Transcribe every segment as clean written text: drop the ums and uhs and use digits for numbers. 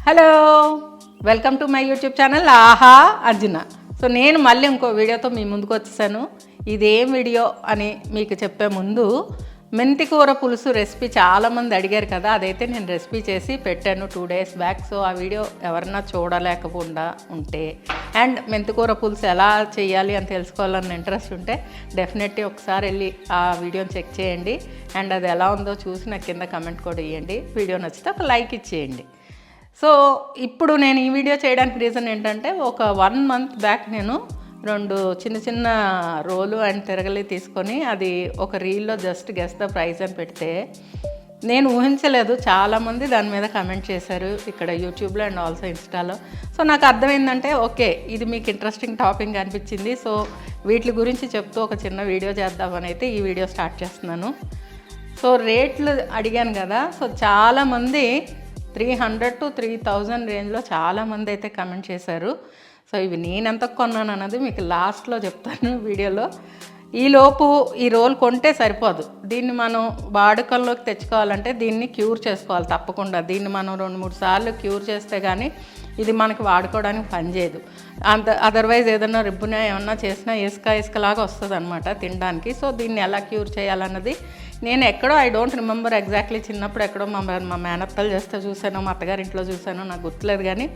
Hello, welcome to my YouTube channel ఆహా Arjuna. So నేను మళ్ళీ ఇంకో వీడియోతో మీ ముందుకు వచ్చేసాను. ఇదేం వీడియో అని మీకు చెప్పే ముందు మెంతికూర పులుసు రెసిపీ చాలామంది అడిగారు కదా, అదైతే నేను రెసిపీ చేసి పెట్టాను 2 days బ్యాక్. సో ఆ వీడియో ఎవరన్నా చూడలేకుండా ఉంటే అండ్ మెంతికూర పులుసు ఎలా చేయాలి అని తెలుసుకోవాలన్న ఇంట్రెస్ట్ ఉంటే డెఫినెట్లీ ఒకసారి వెళ్ళి ఆ వీడియోని చెక్ చేయండి. అండ్ అది ఎలా ఉందో చూసి నాకు కింద కమెంట్ కూడా ఇవ్వండి. వీడియో నచ్చితే ఒక లైక్ ఇచ్చేయండి. సో ఇప్పుడు నేను ఈ వీడియో చేయడానికి రీజన్ ఏంటంటే, ఒక 1 month బ్యాక్ నేను 2 చిన్న రోలు అండ్ తిరగలి తీసుకొని అది ఒక రీల్లో జస్ట్ గెస్ ద ప్రైస్ అని పెడితే నేను ఊహించలేదు. చాలామంది దాని మీద కమెంట్ చేశారు ఇక్కడ యూట్యూబ్లో అండ్ ఆల్సో ఇన్స్టాలో. సో నాకు అర్థమైందంటే ఓకే, ఇది మీకు ఇంట్రెస్టింగ్ టాపిక్ అనిపించింది. సో వీటి గురించి చెప్తూ ఒక చిన్న వీడియో చేద్దామని అయితే ఈ వీడియో స్టార్ట్ చేస్తున్నాను. సో రేట్లు అడిగాను కదా, సో చాలామంది 300 to 3000 రేంజ్లో చాలామంది అయితే కమెంట్ చేశారు. సో ఇవి నేను ఎంత కొన్నాను అన్నది మీకు లాస్ట్లో చెప్తాను వీడియోలో. ఈలోపు ఈ రోల్ కొంటే సరిపోదు, దీన్ని మనం వాడుకల్లోకి తెచ్చుకోవాలంటే దీన్ని క్యూర్ చేసుకోవాలి తప్పకుండా. దీన్ని మనం 2-3 సార్లు క్యూర్ చేస్తే కానీ ఇది మనకి వాడుకోవడానికి పనిచేయదు. అదర్వైజ్ ఏదైనా రిబ్బున ఏమన్నా చేసినా ఇసుకలాగా వస్తుంది అనమాట తినడానికి. సో దీన్ని ఎలా క్యూర్ చేయాలన్నది నేను ఎక్కడో ఐ డోంట్ రిమెంబర్ ఎగ్జాక్ట్లీ, చిన్నప్పుడు ఎక్కడో మా మేనత్తలు చేస్తే చూశాను, మా అత్తగారింట్లో చూశాను, నాకు గుర్తులేదు. కానీ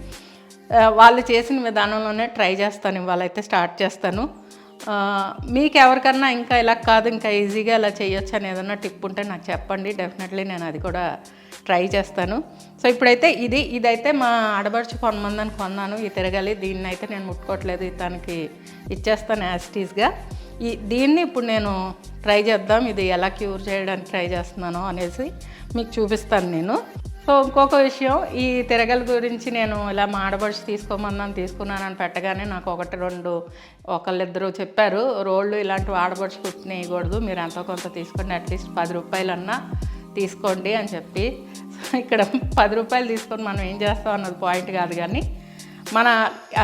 వాళ్ళు చేసిన విధానంలోనే ట్రై చేస్తాను. ఇవాళైతే స్టార్ట్ చేస్తాను. మీకు ఎవరికన్నా ఇంకా ఇలా కాదు ఇంకా ఈజీగా ఇలా చేయొచ్చు అని ఏదన్నా టిప్ ఉంటే నాకు చెప్పండి, డెఫినెట్లీ నేను అది కూడా ట్రై చేస్తాను. సో ఇప్పుడైతే ఇదైతే మా ఆడబడుచు కొనమందని కొన్నాను. ఈ తిరగాలి, దీన్ని అయితే నేను ముట్టుకోవట్లేదు, తనకి ఇచ్చేస్తాను యాస్టీస్గా. దీన్ని ఇప్పుడు నేను ట్రై చేద్దాం, ఇది ఎలా క్యూర్ చేయడానికి ట్రై చేస్తున్నానో అనేసి మీకు చూపిస్తాను నేను. సో ఇంకొక విషయం, ఈ తిరగల గురించి నేను ఇలా మా ఆడబడుచు తీసుకున్నానని పెట్టగానే నాకు 1-2 ఒకళ్ళిద్దరు చెప్పారు, రోళ్ళు ఇలాంటివి ఆడబడుచు కుట్టినేయకూడదు, మీరు ఎంతో కొంత తీసుకోండి, అట్లీస్ట్ 10 రూపాయలన్నా తీసుకోండి అని చెప్పి. ఇక్కడ 10 రూపాయలు తీసుకొని మనం ఏం చేస్తాం అన్నది పాయింట్ కాదు. కానీ మన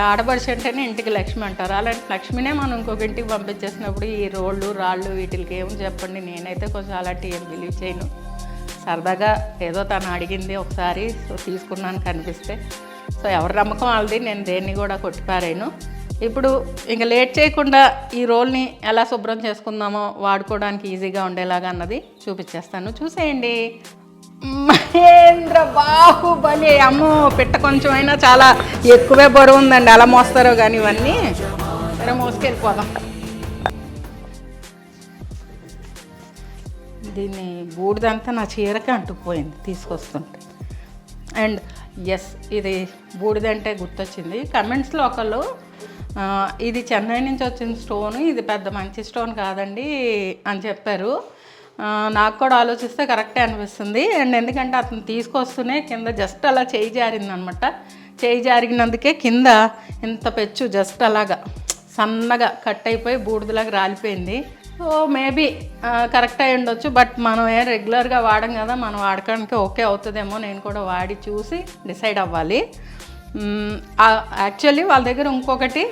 ఆడబడుచు అంటేనే ఇంటికి లక్ష్మి అంటారు. అలాంటి లక్ష్మినే మనం ఇంకొక ఇంటికి పంపించేసినప్పుడు ఈ రోళ్ళు రాళ్ళు వీటికి ఏమని చెప్పండి. నేనైతే కొంచెం అలాంటివి ఏం బిలీవ్ చేయను. సరదాగా ఏదో తను అడిగింది ఒకసారి, సో తీసుకున్నాను కనిపిస్తే. సో ఎవరి నమ్మకం వాళ్ళది, నేను దేన్ని కూడా కొట్టిపారాను. ఇప్పుడు ఇంకా లేట్ చేయకుండా ఈ రోల్ని ఎలా శుభ్రం చేసుకుందామో వాడుకోవడానికి ఈజీగా ఉండేలాగా అన్నది చూపించేస్తాను, చూసేయండి. మహేంద్ర బాహుబలి, అమ్మో పిట్ట కొంచెం అయినా చాలా ఎక్కువే బరువు ఉందండి. అలా మోస్తారో కానీ ఇవన్నీ సరే మోసుకెళ్ళిపోదాం. దీన్ని బూడిదంతా నా చీరకే అంటుకుపోయింది తీసుకొస్తుంటే. అండ్ ఎస్, ఇది బూడిదంటే గుర్తొచ్చింది. కమెంట్స్లో ఒకళ్ళు ఇది చెన్నై నుంచి వచ్చిన స్టోను, ఇది పెద్ద మంచి స్టోన్ కాదండి అని చెప్పారు. నాకు కూడా ఆలోచిస్తే కరెక్టే అనిపిస్తుంది. అండ్ ఎందుకంటే అతను తీసుకొస్తూనే కింద జస్ట్ అలా చేయి జారిందనమాట. చేయి జారినందుకే కింద ఇంత పెచ్చు జస్ట్ అలాగా సన్నగా కట్ అయిపోయి బూడిదలాగా రాలిపోయింది. సో మేబీ కరెక్ట్ అయి ఉండొచ్చు, బట్ మనం రెగ్యులర్గా వాడం కదా, మనం వాడడానికి ఓకే అవుతుందేమో. నేను కూడా వాడి చూసి డిసైడ్ అవ్వాలి. యాక్చువల్లీ వాళ్ళ దగ్గర ఇంకొకటి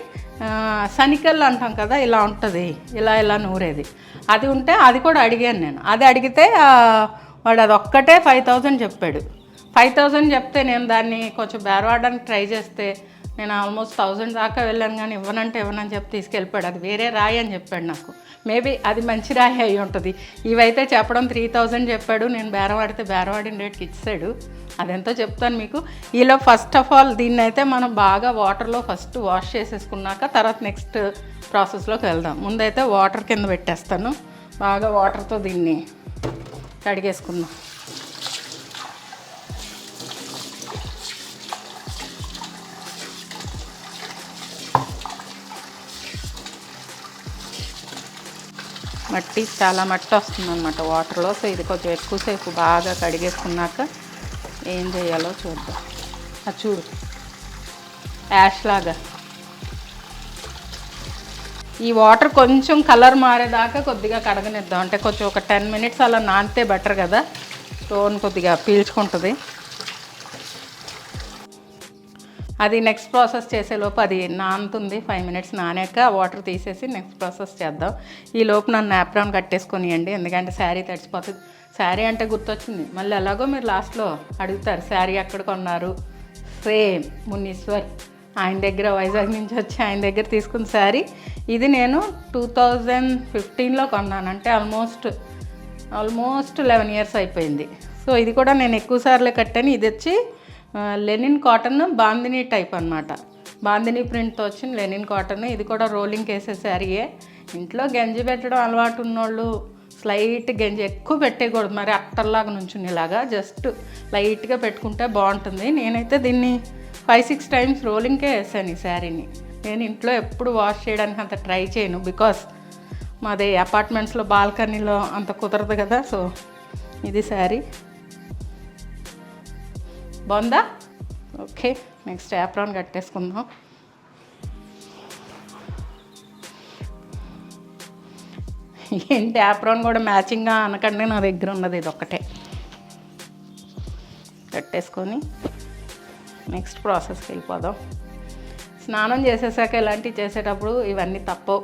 సనికల్ అంటాం కదా, ఇలా ఉంటుంది, ఇలా నూరేది, అది ఉంటే అది కూడా అడిగాను నేను. అది అడిగితే వాడు అది ఒక్కటే 5000 చెప్పాడు. 5000 చెప్తే నేను దాన్ని కొంచెం బేరవాడడానికి ట్రై చేస్తే నేను ఆల్మోస్ట్ 1000 దాకా వెళ్ళాను. కానీ ఇవ్వనని చెప్పి తీసుకెళ్ళిపోయాడు. అది వేరే రాయి అని చెప్పాడు నాకు. మేబీ అది మంచి రాయి అయి ఉంటుంది. ఇవైతే చెప్పడం 3000 చెప్పాడు. నేను బేరవాడితే బేరవాడిన రేట్కి ఇచ్చాడు. అదెంతో చెప్తాను మీకు. ఈలో ఫస్ట్ ఆఫ్ ఆల్ దీన్ని అయితే మనం బాగా వాటర్లో ఫస్ట్ వాష్ చేసేసుకున్నాక తర్వాత నెక్స్ట్ ప్రాసెస్లోకి వెళ్దాం. ముందైతే వాటర్ కింద పెట్టేస్తాను, బాగా వాటర్తో దీన్ని కడిగేసుకుందాం. చాలా మట్టి వస్తుంది అనమాట వాటర్లో. సో ఇది కొంచెం ఎక్కువసేపు బాగా కడిగేసుకున్నాక ఏం చేయాలో చూద్దాం. అది చూడు, యాష్ లాగా. ఈ వాటర్ కొంచెం కలర్ మారేదాకా కొద్దిగా కడగనిద్దాం. అంటే కొంచెం ఒక 10 minutes అలా నానితే బెటర్ కదా, స్టోన్ కొద్దిగా పీల్చుకుంటుంది. అది నెక్స్ట్ ప్రాసెస్ చేసేలోపు అది నానుతుంది. 5 minutes నానాక వాటర్ తీసేసి నెక్స్ట్ ప్రాసెస్ చేద్దాం. ఈ లోపు నన్ను యాప్రాన్ కట్టేసుకొనియండి, ఎందుకంటే శారీ తడిచిపోతుంది. శారీ అంటే గుర్తొచ్చింది, మళ్ళీ ఎలాగో మీరు లాస్ట్లో అడుగుతారు శారీ ఎక్కడ కొన్నారు, సేమ్ మునీశ్వర్ ఆయన దగ్గర, వైజాగ్ నుంచి వచ్చి ఆయన దగ్గర తీసుకున్న శారీ. ఇది నేను 2015లో కొన్నాను, అంటే ఆల్మోస్ట్ 11 ఇయర్స్ అయిపోయింది. సో ఇది కూడా నేను ఎక్కువ సార్లు కట్టాను. ఇది వచ్చి లెనిన్ కాటన్ బాందిని టైప్ అనమాట, బాందిని ప్రింట్తో వచ్చిన లెనిన్ కాటన్. ఇది కూడా రోలింగ్ వేసే శారీయే. ఇంట్లో గంజి పెట్టడం అలవాటు ఉన్నోళ్ళు స్లైట్ గంజి ఎక్కువ పెట్టేయకూడదు, మరి అట్టర్లాగా నుంచునేలాగా జస్ట్ లైట్గా పెట్టుకుంటే బాగుంటుంది. నేనైతే దీన్ని 5-6 టైమ్స్ రోలింగ్కే వేసాను ఈ శారీని. నేను ఇంట్లో ఎప్పుడు వాష్ చేయడానికి అంత ట్రై చేయను, బికాస్ మాది అపార్ట్మెంట్స్లో బాల్కనీలో అంత కుదరదు కదా. సో ఇది శారీ బాగుందా? ఓకే, నెక్స్ట్ యాప్రాన్ కట్టేసుకుందాం. ఏంటి యాప్రాన్ కూడా మ్యాచింగ్గా అనకండి, నా దగ్గర ఉన్నది ఇది ఒక్కటే. కట్టేసుకొని నెక్స్ట్ ప్రాసెస్కి వెళ్ళిపోదాం. స్నానం చేసేసాక ఇలాంటివి చేసేటప్పుడు ఇవన్నీ తప్పవు,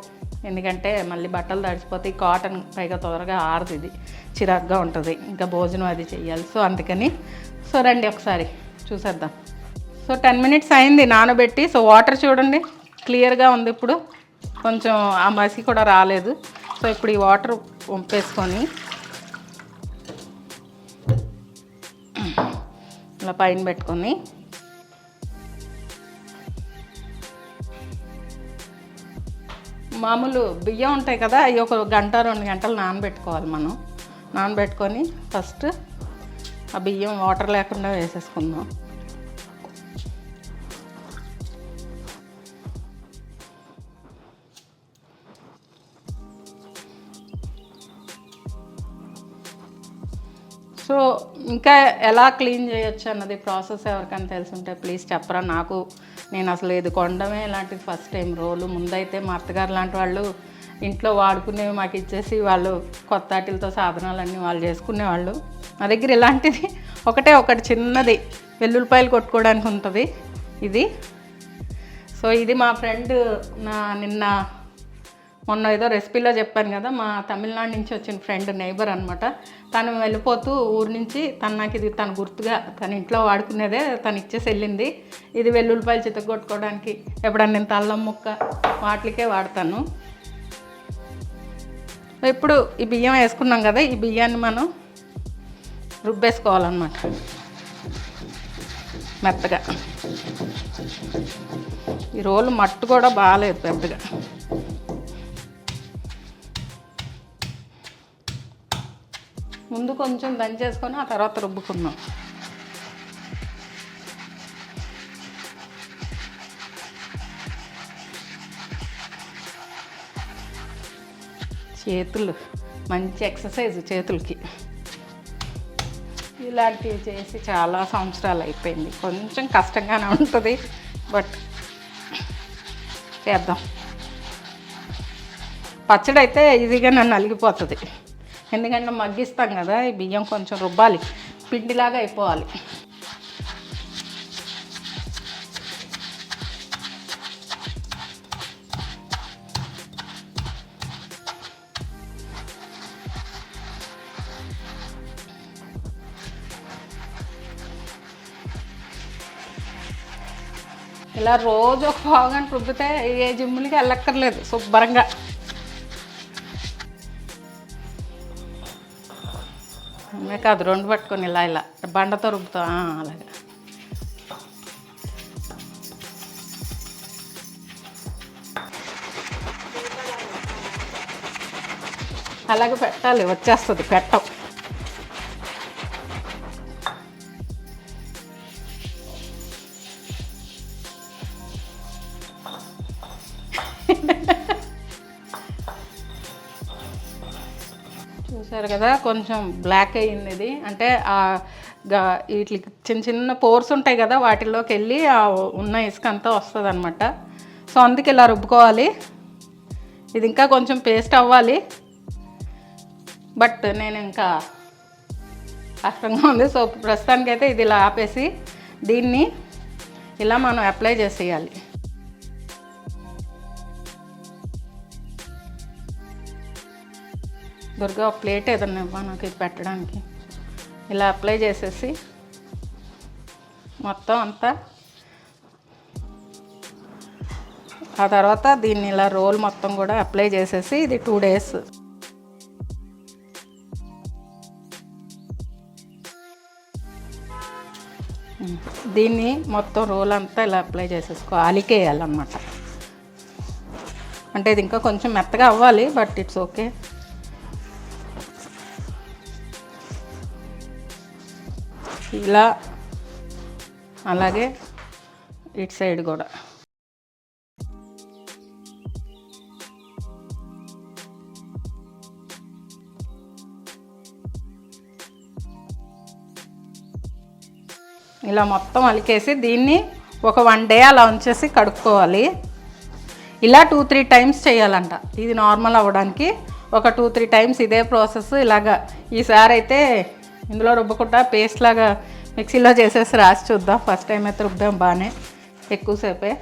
ఎందుకంటే మళ్ళీ బట్టలు తడిచిపోతాయి. కాటన్ పైగా తొందరగా ఆరదు, ఇది చిరాగ్గా ఉంటుంది, ఇంకా భోజనం అది చెయ్యాలి. సో అందుకని రండి ఒకసారి చూసేద్దాం. సో 10 minutes అయింది నానబెట్టి. సో వాటర్ చూడండి క్లియర్గా ఉంది, ఇప్పుడు కొంచెం ఆ మసి కూడా రాలేదు. సో ఇప్పుడు ఈ వాటర్ వంపేసుకొని ఇలా పైన పెట్టుకొని మామూలు బియ్యం ఉంటాయి కదా, అవి ఒక 1-2 గంటలు నానబెట్టుకోవాలి. మనం నానబెట్టుకొని ఫస్ట్ ఆ బియ్యం వాటర్ లేకుండా వేసేసుకుందాం. సో ఇంకా ఎలా క్లీన్ చేయొచ్చు అన్నది ప్రాసెస్ ఎవరికైనా తెలుసుంటే ప్లీజ్ చెప్పరా నాకు. నేను అసలు ఇది కొనడమే ఇలాంటిది ఫస్ట్ టైం. రోలు ముందైతే మా అత్తగారు లాంటి వాళ్ళు ఇంట్లో వాడుకునేవి మాకు ఇచ్చేసి వాళ్ళు కొత్త వాటిలతో సాధనాలన్నీ వాళ్ళు చేసుకునేవాళ్ళు. నా దగ్గర ఇలాంటిది ఒకటి చిన్నది వెల్లుల్లిపాయలు కొట్టుకోవడానికి ఉంటుంది ఇది. సో ఇది మా ఫ్రెండ్ మొన్న ఏదో రెసిపీలో చెప్పాను కదా, మా తమిళనాడు నుంచి వచ్చిన ఫ్రెండ్, నైబర్ అనమాట. తను వెళ్ళిపోతూ ఊరు నుంచి నాకు ఇది తన గుర్తుగా తన ఇంట్లో వాడుకునేదే తను ఇచ్చేసి వెళ్ళింది. ఇది వెల్లుల్లిపాయలు చితగొట్టుకోవడానికి, ఎప్పుడన్నా నేను అల్లం ముక్క వాటికే వాడతాను. ఇప్పుడు ఈ బియ్యం వేసుకున్నాం కదా, ఈ బియ్యాన్ని మనం రుబ్బేసుకోవాలన్నమాట మెత్తగా. ఈ రోలు మట్టు కూడా బాగాలేదు పెద్దగా. ముందు కొంచెం దంచేసుకొని ఆ తర్వాత రుబ్బుకుందాం. చేతులు మంచి ఎక్సర్సైజ్ చేతులకి. ఇలాంటివి చేసి చాలా సంవత్సరాలు అయిపోయింది. కొంచెం కష్టంగానే ఉంటుంది, బట్ చేద్దాం. పచ్చడి అయితే ఈజీగా నన్ను నలిగిపోతుంది, ఎందుకంటే మగ్గిస్తాం కదా. ఈ బియ్యం కొంచెం రుబ్బాలి, పిండిలాగా అయిపోవాలి. ఇలా రోజు ఒక పావుగంట రుబ్బితే ఏ జిమ్ములకి వెళ్ళక్కర్లేదు, శుభ్రంగా. కాదు 2 పట్టుకొని ఇలా బండతో రుబ్బుతా అలాగా. అలాగే పెట్టాలి, వచ్చేస్తుంది పెట్టం. చూసారు కదా, కొంచెం బ్లాక్ అయ్యింది ఇది. అంటే వీటికి చిన్న చిన్న పోర్స్ ఉంటాయి కదా, వాటిల్లోకి వెళ్ళి ఉన్న ఇసుక అంతా వస్తుంది అనమాట. సో అందుకే ఇలా రుబ్బుకోవాలి. ఇది ఇంకా కొంచెం పేస్ట్ అవ్వాలి, బట్ నేను ఇంకా కష్టంగా ఉంది. సో ప్రస్తుతానికైతే ఇది ఇలా ఆపేసి దీన్ని ఇలా మనం అప్లై చేసేయాలి. దుర్గా ఒక ప్లేట్ ఏదన్నా ఇవ్వ నాకు ఇది పెట్టడానికి. ఇలా అప్లై చేసేసి మొత్తం అంతా ఆ తర్వాత దీన్ని ఇలా రోల్ మొత్తం కూడా అప్లై చేసేసి ఇది 2 days. దీన్ని మొత్తం రోల్ అంతా ఇలా అప్లై చేసేసుకో, అలికేయాలన్నమాట. అంటే ఇది ఇంకా కొంచెం మెత్తగా అవ్వాలి, బట్ ఇట్స్ ఓకే. ఇలా అలాగే ఇటు సైడ్ కూడా ఇలా మొత్తం అలికేసి దీన్ని ఒక 1 day అలా ఉంచేసి కడుక్కోవాలి. ఇలా 2-3 times చేయాలంట. ఇది నార్మల్ అవ్వడానికి ఒక 2-3 times ఇదే ప్రాసెస్. ఇలాగా ఈసారి అయితే ఇందులో రుబ్బకుండా పేస్ట్ లాగా మిక్సీలో చేసేసి రాసి చూద్దాం. ఫస్ట్ టైం అయితే రుబ్బాం బాగానే ఎక్కువసేపే.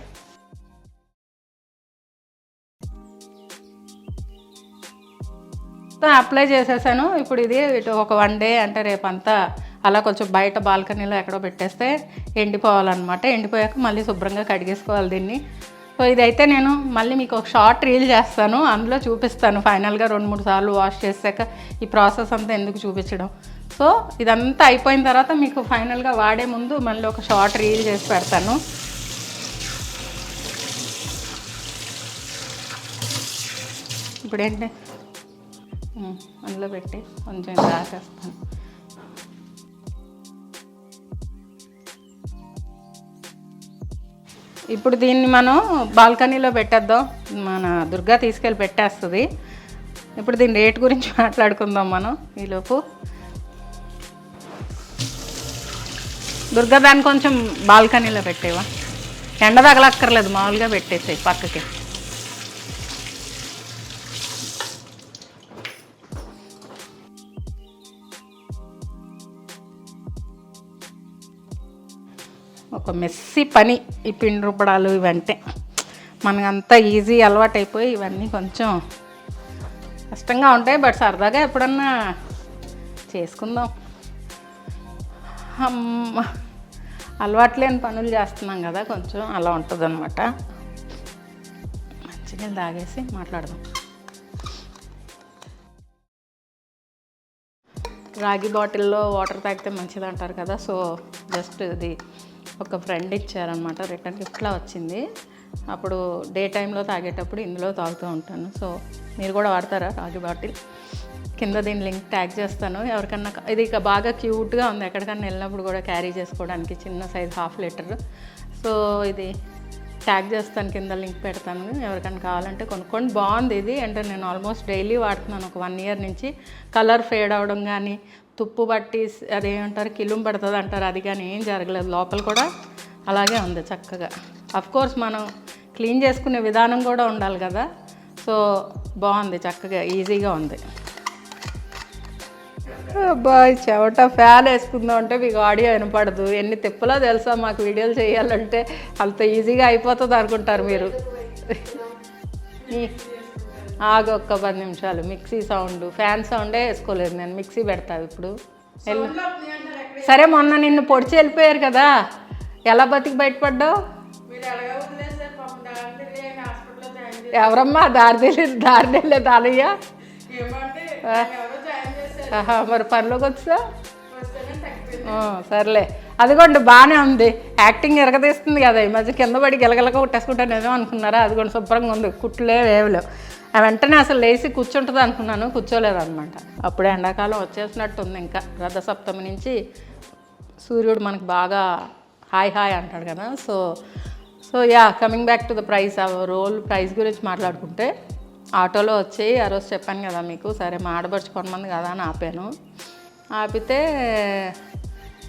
అప్లై చేసేసాను. ఇప్పుడు ఇది ఒక 1 day అంటే రేపంతా అలా కొంచెం బయట బాల్కనీలో ఎక్కడో పెట్టేస్తే ఎండిపోవాలన్నమాట. ఎండిపోయాక మళ్ళీ శుభ్రంగా కడిగేసుకోవాలి దీన్ని. సో ఇదైతే నేను మళ్ళీ మీకు ఒక షార్ట్ రీల్ చేస్తాను, అందులో చూపిస్తాను ఫైనల్గా 2-3 సార్లు వాష్ చేసాక ఈ ప్రాసెస్ అంతా ఎందుకు చూపించడం. సో ఇదంతా అయిపోయిన తర్వాత మీకు ఫైనల్గా వాడే ముందు మళ్ళీ ఒక షార్ట్ రీల్ చేసి పెడతాను. ఇప్పుడు ఏంటి అందులో పెట్టి కొంచెం రాసేస్తాను. ఇప్పుడు దీన్ని మనం బాల్కనీలో పెట్టేద్దాం. మన దుర్గా తీసుకెళ్ళి పెట్టేస్తుంది. ఇప్పుడు దీని రేట్ గురించి మాట్లాడుకుందాం మనం ఈలోపు. దుర్గా దాన్ని కొంచెం బాల్కనీలో పెట్టేవా, ఎండ తగలక్కర్లేదు, మామూలుగా పెట్టేసాయి పక్కకి. ఒక మెస్సీ పని ఈ పిండి రుబ్బడాలు ఇవంటే. మనకంతా ఈజీ అలవాటు అయిపోయి ఇవన్నీ కొంచెం కష్టంగా ఉంటాయి, బట్ సరదాగా ఎప్పుడన్నా చేసుకుందాం. అలవాటు లేని పనులు చేస్తున్నాం కదా, కొంచెం అలా ఉంటుంది అన్నమాట. మంచిగా తాగేసి మాట్లాడదాం. రాగి బాటిల్లో వాటర్ తాగితే మంచిది అంటారు కదా. సో జస్ట్ ఇది ఒక ఫ్రెండ్ ఇచ్చారనమాట, రిటర్న్ గిఫ్ట్లా వచ్చింది. అప్పుడు డే టైంలో తాగేటప్పుడు ఇందులో తాగుతూ ఉంటాను. సో మీరు కూడా వాడతారా రాగి బాటిల్? కింద దీని లింక్ ట్యాగ్ చేస్తాను. ఎవరికన్నా ఇది ఇక బాగా క్యూట్గా ఉంది, ఎక్కడికన్నా వెళ్ళినప్పుడు కూడా క్యారీ చేసుకోవడానికి, చిన్న సైజ్ 1/2 లీటర్. సో ఇది ట్యాగ్ చేస్తాను, కింద లింక్ పెడతాను. ఎవరికైనా కావాలంటే కొనుక్కోండి. బాగుంది ఇది. అంటే నేను ఆల్మోస్ట్ డైలీ వాడుతున్నాను ఒక 1 year నుంచి. కలర్ ఫేడ్ అవ్వడం కానీ, తుప్పు పట్టి అదేమంటారు కిలుం పడుతుంది అంటారు, అది కానీ ఏం జరగలేదు. లోపల కూడా అలాగే ఉంది చక్కగా. అఫ్కోర్స్ మనం క్లీన్ చేసుకునే విధానం కూడా ఉండాలి కదా. సో బాగుంది, చక్కగా ఈజీగా ఉంది. అబ్బాయి చెవట ఫ్యాన్ వేసుకుందాం అంటే మీకు ఆడియో వినపడదు. ఎన్ని తిప్పలో తెలుసా మాకు వీడియోలు చేయాలంటే, అంత ఈజీగా అయిపోతుంది అనుకుంటారు మీరు. ఆగు ఒక్క 10 నిమిషాలు. మిక్సీ సౌండ్, ఫ్యాన్ సౌండే వేసుకోలేదు నేను. మిక్సీ పెడతావు ఇప్పుడు. సరే మొన్న నిన్ను పొడిచి వెళ్ళిపోయారు కదా, ఎలా బతికి బయటపడ్డావు? ఎవరమ్మా దారి వెళ్ళలేదు అలయ్య? మరి పనిలోకి వచ్చా? సర్లే, అదిగోండి బాగానే ఉంది. యాక్టింగ్ ఎరగదీస్తుంది కదా. ఈ మధ్య కింద పడి గెలగలగా కుట్టేసుకుంటాను ఏదో అనుకున్నారా? అదిగోండి శుభ్రంగా ఉంది, కుట్లే వేవలేవు. వెంటనే అసలు లేచి కూర్చుంటుంది అనుకున్నాను, కూర్చోలేదన్నమాట. అప్పుడే ఎండాకాలం వచ్చేసినట్టుంది. ఇంకా రథసప్తమి నుంచి సూర్యుడు మనకు బాగా హాయ్ హాయ్ అంటాడు కదా. So yeah, coming back to the price. ఆ రోల్ ప్రైస్ గురించి మాట్లాడుకుంటే, ఆటోలో వచ్చి ఆ రోజు చెప్పాను కదా మీకు, సరే మా ఆడపడుచు కొనమంది కదా అని ఆపాను. ఆపితే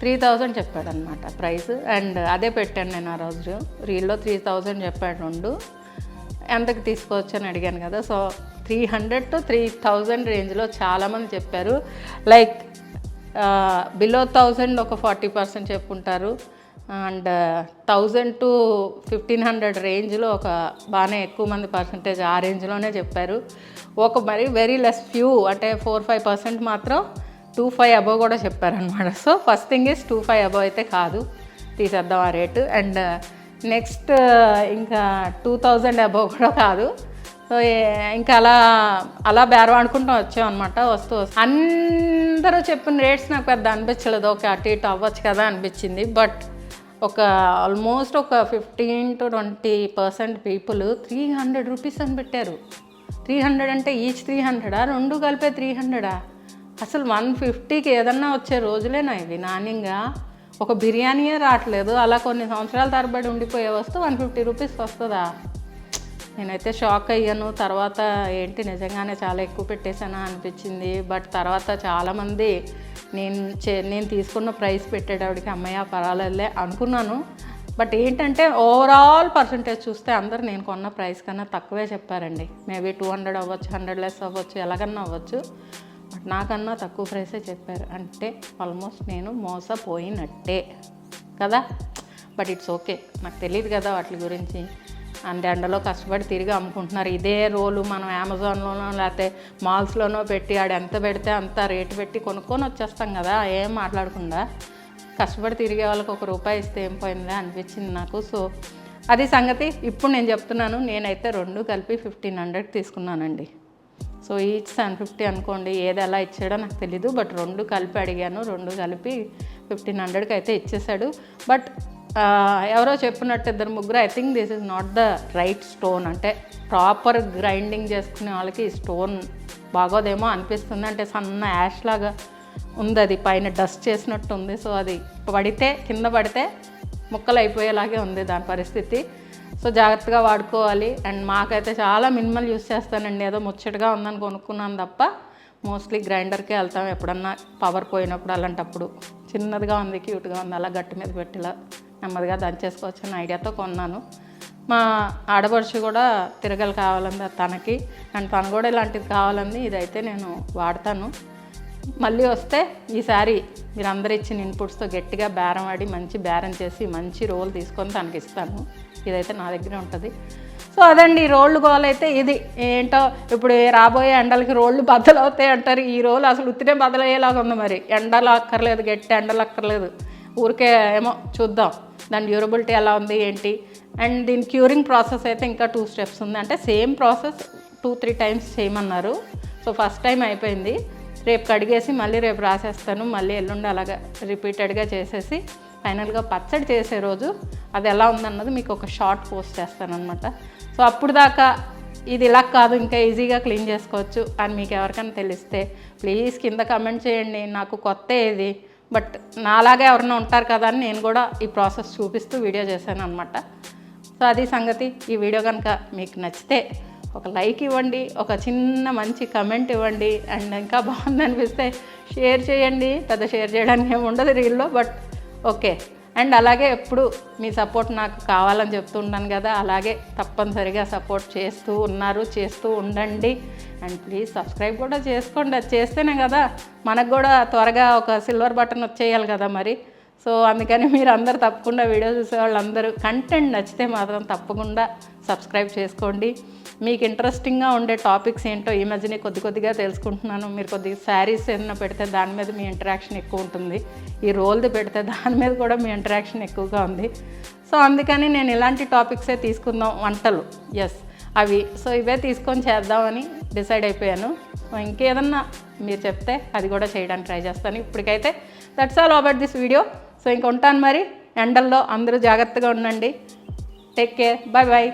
3000 చెప్పాడు అనమాట ప్రైస్. అండ్ అదే పెట్టాను నేను ఆ రోజు రీల్లో. 3000 చెప్పాడు. 2 ఎంతకు తీసుకోవచ్చు అని అడిగాను కదా. సో 300 to 3000 రేంజ్లో చాలామంది చెప్పారు. లైక్ బిలో 1000 ఒక 40% చెప్పుంటారు. అండ్ 1000 to 1500 రేంజ్లో ఒక బాగానే ఎక్కువ మంది పర్సంటేజ్ ఆ రేంజ్లోనే చెప్పారు. ఒక మరి వెరీ లెస్ ఫ్యూ అంటే 4-5% మాత్రం 25 అబవ్ కూడా చెప్పారనమాట. So first thing is 25 above అయితే కాదు, తీసేద్దాం ఆ రేటు. అండ్ నెక్స్ట్ ఇంకా 2000 అబోవ్ కూడా కాదు. సో ఇంకా అలా బేరం ఆడుకుంటూ వచ్చాం అనమాట. వస్తూ అందరూ చెప్పిన రేట్స్ నాకు పెద్ద అనిపించలేదు. ఓకే అటు ఇటు అవ్వచ్చు కదా అనిపించింది. బట్ ఆల్మోస్ట్ ఒక 15 to 20% పీపుల్ 300 రూపీస్ అని పెట్టారు. 300 అంటే ఈచ్ 300 రెండు కలిపే 300. అసలు 150కి ఏదన్నా వచ్చే రోజులేనా ఇవి? నాణ్యంగా ఒక బిర్యానీయే రావట్లేదు. అలా కొన్ని సంవత్సరాల తరబడి ఉండిపోయే వస్తువు 150 రూపీస్కి వస్తుందా? నేనైతే షాక్ అయ్యాను. తర్వాత ఏంటి నిజంగానే చాలా ఎక్కువ పెట్టేశానా అనిపించింది. బట్ తర్వాత చాలామంది నేను తీసుకున్న ప్రైస్ పెట్టేటప్పటికి అమ్మయ్య పర్వాలేదులే అనుకున్నాను. బట్ ఏంటంటే ఓవరాల్ పర్సంటేజ్ చూస్తే అందరు నేను కొన్న ప్రైస్ కన్నా తక్కువే చెప్పారండి. మేబీ 200 అవ్వచ్చు, 100 లెస్ అవ్వచ్చు, ఎలాగన్నా అవ్వచ్చు. బట్ నాకన్నా తక్కువ ప్రైసే చెప్పారు. అంటే ఆల్మోస్ట్ నేను మోసపోయినట్టే కదా. బట్ ఇట్స్ ఓకే, నాకు తెలియదు కదా వాటి గురించి. అండ్ ఎండలో కష్టపడి తిరిగి అమ్ముకుంటున్నారు. ఇదే రోలు మనం అమెజాన్లోనో లేకపోతే మాల్స్లోనో పెట్టి ఆడు ఎంత పెడితే అంత రేటు పెట్టి కొనుక్కొని వచ్చేస్తాం కదా, ఏం మాట్లాడకుండా. కష్టపడి తిరిగే వాళ్ళకి ₹1 ఇస్తే ఏం పోయిందా అనిపించింది నాకు. సో అది సంగతి. ఇప్పుడు నేను చెప్తున్నాను, నేనైతే రెండు కలిపి 1500 తీసుకున్నానండి. సో ఈచ్ 750 అనుకోండి. ఏది ఎలా ఇచ్చాడో నాకు తెలీదు. బట్ రెండు కలిపి అడిగాను, రెండు కలిపి 1500కి అయితే ఇచ్చేసాడు. బట్ ఎవరో చెప్పినట్టు 2-3 I think this is not the right stone. అంటే ప్రాపర్ గ్రైండింగ్ చేసుకునే వాళ్ళకి ఈ స్టోన్ బాగోదేమో అనిపిస్తుంది. అంటే సన్న యాష్ లాగా ఉంది, అది పైన డస్ట్ చేసినట్టు ఉంది. సో అది కింద పడితే ముక్కలు అయిపోయేలాగే ఉంది దాని పరిస్థితి. సో జాగ్రత్తగా వాడుకోవాలి. అండ్ మాకైతే చాలా మినిమల్ యూస్ చేస్తానండి. ఏదో ముచ్చటగా ఉందని కొనుక్కున్నాను తప్ప మోస్ట్లీ గ్రైండర్కే వెళ్తాం ఎప్పుడన్నా పవర్ పోయినప్పుడు. అలాంటప్పుడు చిన్నదిగా ఉంది, క్యూట్గా ఉంది, అలా గట్టి మీద పెట్టిలా నెమ్మదిగా దంచేసుకోవచ్చు అన్న ఐడియాతో కొన్నాను. మా ఆడపడుచు కూడా తిరగలు కావాలంది తనకి. అండ్ తను కూడా ఇలాంటిది కావాలంది. ఇదైతే నేను వాడతాను. మళ్ళీ వస్తే ఈసారి మీరు అందరు ఇచ్చిన ఇన్పుట్స్తో గట్టిగా బేరం ఆడి మంచి బేరం చేసి మంచి రోల్ తీసుకొని తనకి ఇస్తాను. ఇదైతే నా దగ్గరే ఉంటుంది. సో అదండి రోళ్ళు గోలైతే ఇది. ఏంటో ఇప్పుడు రాబోయే ఎండలకి రోళ్ళు బద్దలవుతాయి అంటారు. ఈ రోలు అసలు ఉత్తినే బద్దలయ్యేలాగా ఉంది. మరి ఎండలు అక్కర్లేదు, గట్టి ఎండలు అక్కర్లేదు, ఊరికే ఏమో చూద్దాం దాని డ్యూరబిలిటీ ఎలా ఉంది ఏంటి. అండ్ దీని క్యూరింగ్ ప్రాసెస్ అయితే ఇంకా 2 steps ఉంది. అంటే సేమ్ ప్రాసెస్ 2-3 times చేయమన్నారు. సో ఫస్ట్ టైం అయిపోయింది. రేపు కడిగేసి మళ్ళీ రేపు రాసేస్తాను. మళ్ళీ ఎల్లుండి అలాగా రిపీటెడ్గా చేసేసి ఫైనల్గా పచ్చడి చేసే రోజు అది ఎలా ఉందన్నది మీకు ఒక షార్ట్ పోస్ట్ చేస్తానన్నమాట. సో అప్పుడు దాకా ఇది ఇలా కాదు, ఇంకా ఈజీగా క్లీన్ చేసుకోవచ్చు అని మీకు ఎవరికైనా తెలిస్తే ప్లీజ్ కింద కమెంట్ చేయండి. నాకు కొత్త ఇది, బట్ నాలాగే ఎవరైనా ఉంటారు కదా అని నేను కూడా ఈ ప్రాసెస్ చూపిస్తూ వీడియో చేశాను అనమాట. సో అది సంగతి. ఈ వీడియో కనుక మీకు నచ్చితే ఒక లైక్ ఇవ్వండి, ఒక చిన్న మంచి కమెంట్ ఇవ్వండి. అండ్ ఇంకా బాగుంది అనిపిస్తే షేర్ చేయండి. పెద్ద షేర్ చేయడానికి ఏమి ఉండదు రీల్లో, బట్ ఓకే. అండ్ అలాగే ఎప్పుడు మీ సపోర్ట్ నాకు కావాలని చెప్తూ ఉంటాను కదా, అలాగే తప్పనిసరిగా సపోర్ట్ చేస్తూ ఉండండి. అండ్ ప్లీజ్ సబ్స్క్రైబ్ కూడా చేసుకోండి. అది చేస్తేనే కదా మనకు కూడా త్వరగా ఒక సిల్వర్ బటన్ వచ్చేయాలి కదా మరి. సో అందుకని మీరు అందరు తప్పకుండా వీడియో చూసే వాళ్ళందరూ కంటెంట్ నచ్చితే మాత్రం తప్పకుండా సబ్స్క్రైబ్ చేసుకోండి. మీకు ఇంట్రెస్టింగ్గా ఉండే టాపిక్స్ ఏంటో ఈ మధ్యనే కొద్దిగా తెలుసుకుంటున్నాను. మీరు కొద్దిగా శారీస్ ఏదైనా పెడితే దాని మీద మీ ఇంటరాక్షన్ ఎక్కువ ఉంటుంది. ఈ రోల్ది పెడితే దాని మీద కూడా మీ ఇంటరాక్షన్ ఎక్కువగా ఉంది. సో అందుకని నేను ఇలాంటి టాపిక్సే తీసుకుందాం, వంటలు అవి. సో ఇవే తీసుకొని చేద్దామని డిసైడ్ అయిపోయాను. సో ఇంకేదన్నా మీరు చెప్తే అది కూడా చేయడానికి ట్రై చేస్తాను. ఇప్పటికైతే that's all about this video. So ఇంక ఉంటాను మరి. ఎండల్లో అందరూ జాగ్రత్తగా ఉండండి. Take care. బాయ్.